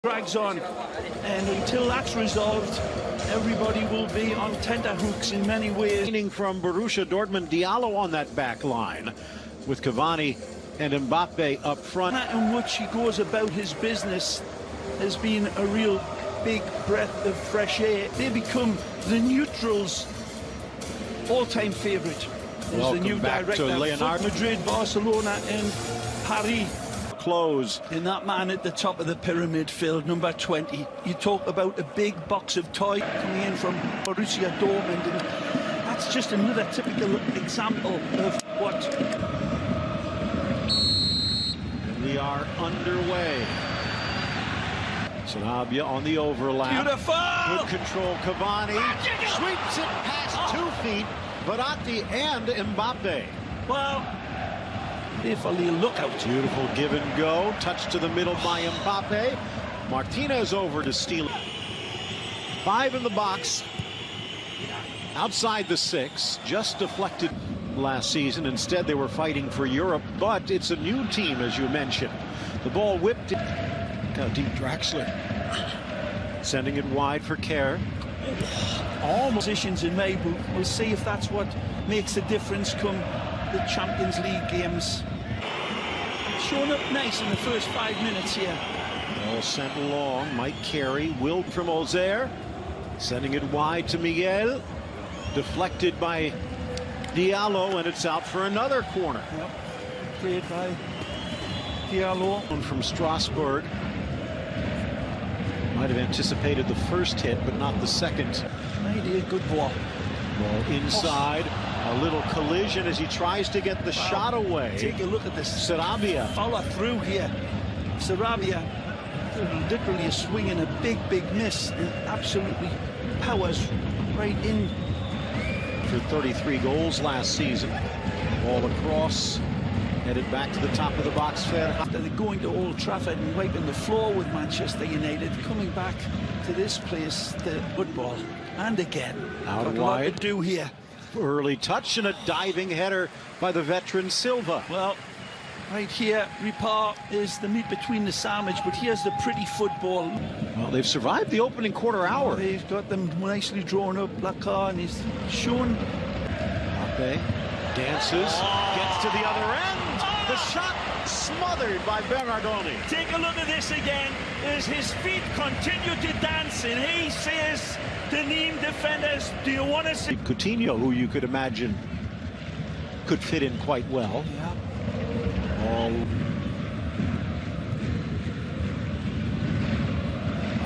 Drags on, and until that's resolved, everybody will be on tenterhooks in many ways. From Borussia Dortmund, Diallo on that back line, with Cavani and Mbappé up front. In which he goes about his business has been a real big breath of fresh air. They become the neutrals' all-time favourite. As the new director of Madrid, Barcelona, and Paris. Close. In that man at the top of the pyramid, Phil, number 20. You talk about a big box of toys coming in from Borussia Dortmund, and that's just another typical example of what. And we are underway. Sarabia on the overlap. Beautiful! Good control, Cavani. Sweeps it past 2 feet. Verratti and Mbappé. Well, if a little lookout. Beautiful give and go. Touch to the middle by Mbappé. Martinez over to steal. 5 in the box. Outside the 6. Just deflected last season. Instead, they were fighting for Europe. But it's a new team, as you mentioned. The ball whipped. Look how deep Draxler. Sending it wide for Kerr. All positions in May. We'll see if that's what makes a difference come the Champions League games. Showing up nice in the first 5 minutes here. Ball sent long. Mike Carey, Wilt from Ozair. Sending it wide to Miguel. Deflected by Diallo, and it's out for another corner. Yep. Played by Diallo. From Strasbourg. Might have anticipated the first hit, but not the second. Maybe a good ball. Ball inside. A little collision as he tries to get the shot away. Take a look at this. Sarabia. Follow through here. Sarabia literally is swinging a big miss and absolutely powers right in. For 33 goals last season. Ball across. Headed back to the top of the box. After they're going to Old Trafford and wiping the floor with Manchester United, coming back to this place, the football. And again, out got wide. A lot to do here. Early touch and a diving header by the veteran Silva. Well, right here, Ripar is the meat between the sandwich, but here's the pretty football. Well, they've survived the opening quarter hour. He's got them nicely drawn up, Blackar, and he's shown. Mbappé dances, gets to the other end. The shot smothered by Bernardoni. Take a look at this again as his feet continue to dance, and he says to Nîmes defenders, do you want to see Coutinho, who you could imagine could fit in quite well. Yeah. All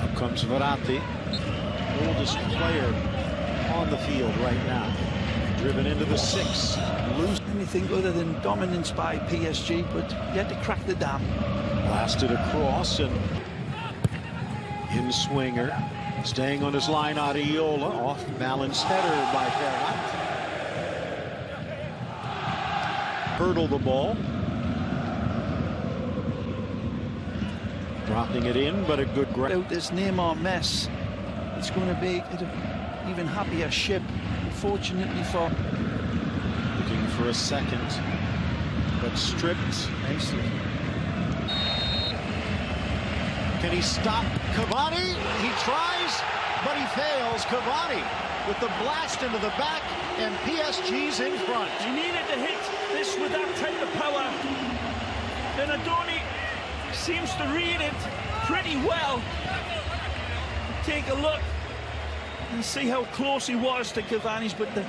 up comes Verratti, oldest player on the field right now. Driven into the 6. Loose. Anything other than dominance by PSG, but yet to crack the dam. Blasted across and in swinger. Staying on his line, Ariola. Off balance header by Ferrat. Hurdle the ball. Dropping it in, but a good grab. Out this NEYMAR mess, it's going to be an even happier ship. Unfortunately for. Looking for a second, but stripped nicely. Can he stop Cavani? He tries, but he fails. Cavani with the blast into the back, and PSG's in front. He needed to hit this with that type of power. And Adoni seems to read it pretty well. Take a look and see how close he was to Cavani's, but the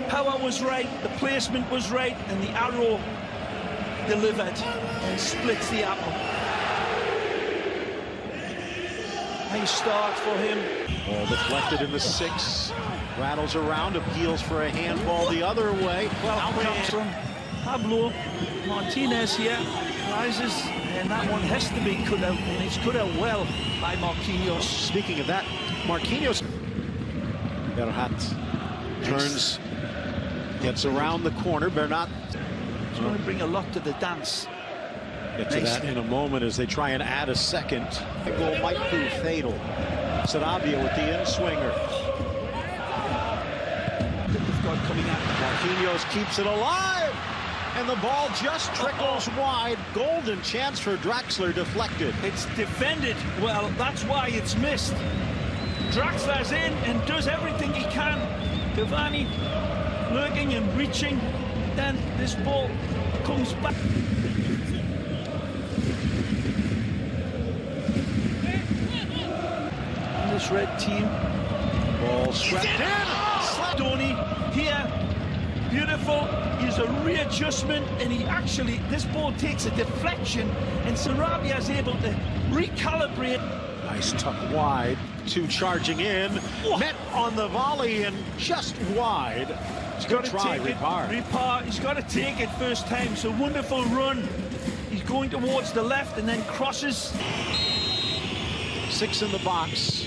power was right, the placement was right, and the arrow delivered and splits the apple. Nice start for him. Ball deflected in the 6. Rattles around, appeals for a handball the other way. Well, out comes from Pablo Martinez here. Rises, and that one has to be cut out, and it's cut out well by Marquinhos. Speaking of that, Marquinhos. Verratti turns, gets around the corner. Bernat. It's going to bring a lot to the dance. Get to that in a moment as they try and add a second. The goal might prove fatal. Sarabia with the in-swinger. They've got coming out. Marquinhos keeps it alive. and the ball just trickles wide. Golden chance for Draxler, deflected. It's defended well, that's why it's missed. Draxler's in and does everything he can. Cavani lurking and reaching. Then this ball comes back. And this red team. Ball swept in. Donny here. Beautiful. He's a readjustment, and he actually, this ball takes a deflection, and Sarabia is able to recalibrate. Nice tuck wide. Two charging in. Met on the volley and just wide. He's got to try Ripar. He's got to take it first time. So wonderful run. He's going towards the left and then crosses. 6 in the box.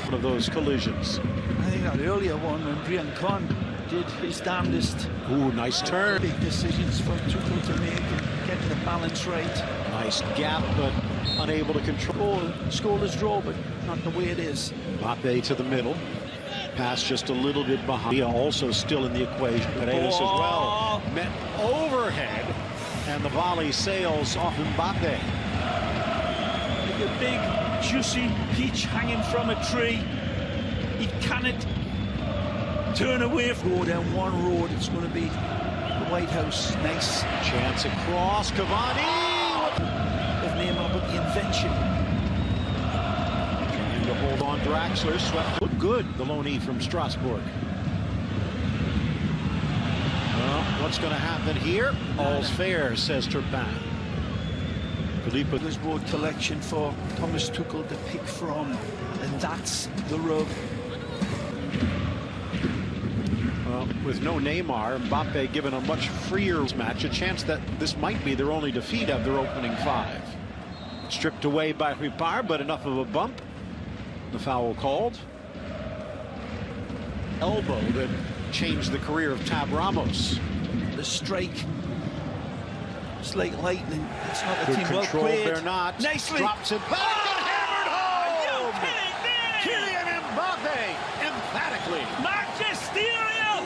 One of those collisions. I think that earlier one when Brian Khan did his damnedest. Ooh, nice turn. Big decisions for Tuchel to make and get the balance right. Nice gap, but unable to control. Scoreless draw, but not the way it is. Mbappé to the middle. Pass just a little bit behind. Also still in the equation. Paredes as well. Met overhead, and the volley sails off Mbappé. Like a big, juicy peach hanging from a tree. He cannot turn away from go down one road. It's going to be the White House. Nice chance across. Cavani of NEYMAR, but the invention. Trying to hold on. Draxler swept. Looked good. The loanee from Strasbourg. Well, what's going to happen here? All's fair, says Turpin. Philippe. This road collection for Thomas Tuchel to pick from, and that's the rub. Well, with no Neymar, Mbappé given a much freer match, a chance that this might be their only defeat of their opening 5. Stripped away by Ripar, but enough of a bump. The foul called. Elbow that changed the career of Tab Ramos. The strike. It's like lightning. It's not a Good team control, well played. they're not. Nicely. Drops it back and hammered home. Kylian Mbappé emphatically. Magisterial.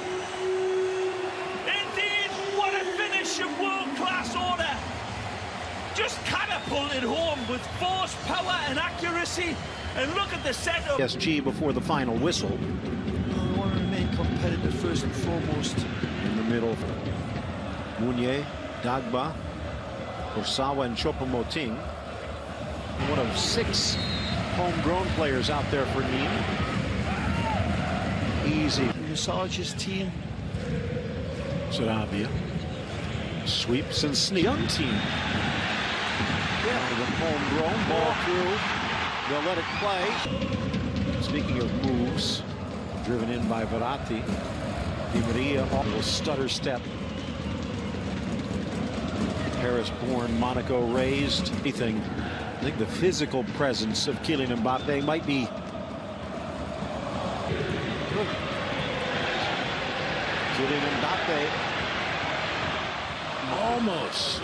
Indeed, what a finish of world-class order. Just catapulted home with force, power and accuracy. And look at the setup. PSG before the final whistle. We want to remain competitive first and foremost. In the middle, Mounier, Dagba, Kursawa and Choupo-Moting. One of 6 homegrown players out there for Nîmes. Easy. Massage's team. Sarabia. Sweeps and sneaks. Young team. Yeah. Homegrown. Ball through. They'll let it play. Speaking of moves, driven in by Verratti. Di Maria, a little stutter step. Paris-born, Monaco raised. Anything. I think the physical presence of Kylian Mbappé might be. Kylian Mbappé almost.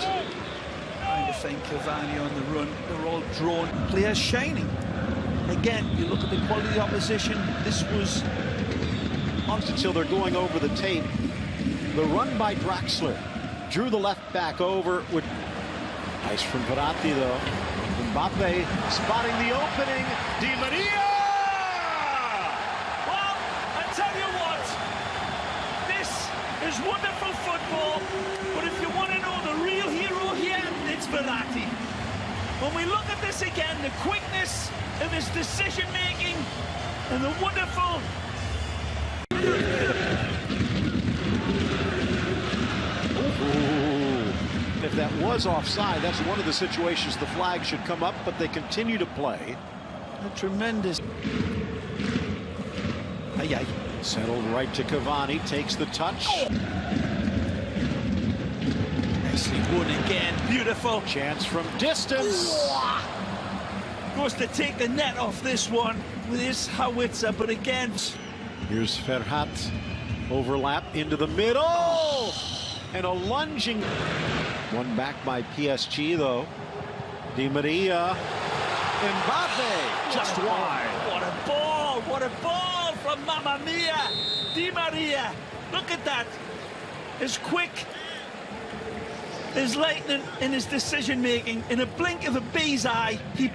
Trying to find Cavani on the run. They're all drawn. Players shining. Again, you look at the quality of the opposition. This was until they're going over the tape. The run by Draxler drew the left back over. With nice from Verratti though. Mbappé spotting the opening. Di Maria. Well, I tell you what, this is wonderful football. But if you want to know the real hero here, it's Verratti. When we look at this again, the quickness of his decision making and the wonderful. If that was offside, that's one of the situations the flag should come up, but they continue to play. A tremendous. Aye. Settled right to Cavani, takes the touch. Nicely won again, beautiful. Chance from distance. Goes to take the net off this one with his howitzer, but again. Here's Ferhat, overlap into the middle. And a lunging. One back by PSG, though. Di Maria. Mbappé just wide. What a ball! What a ball from Mamma Mia! Di Maria. Look at that. As quick as lightning in his decision making. In a blink of a bee's eye, he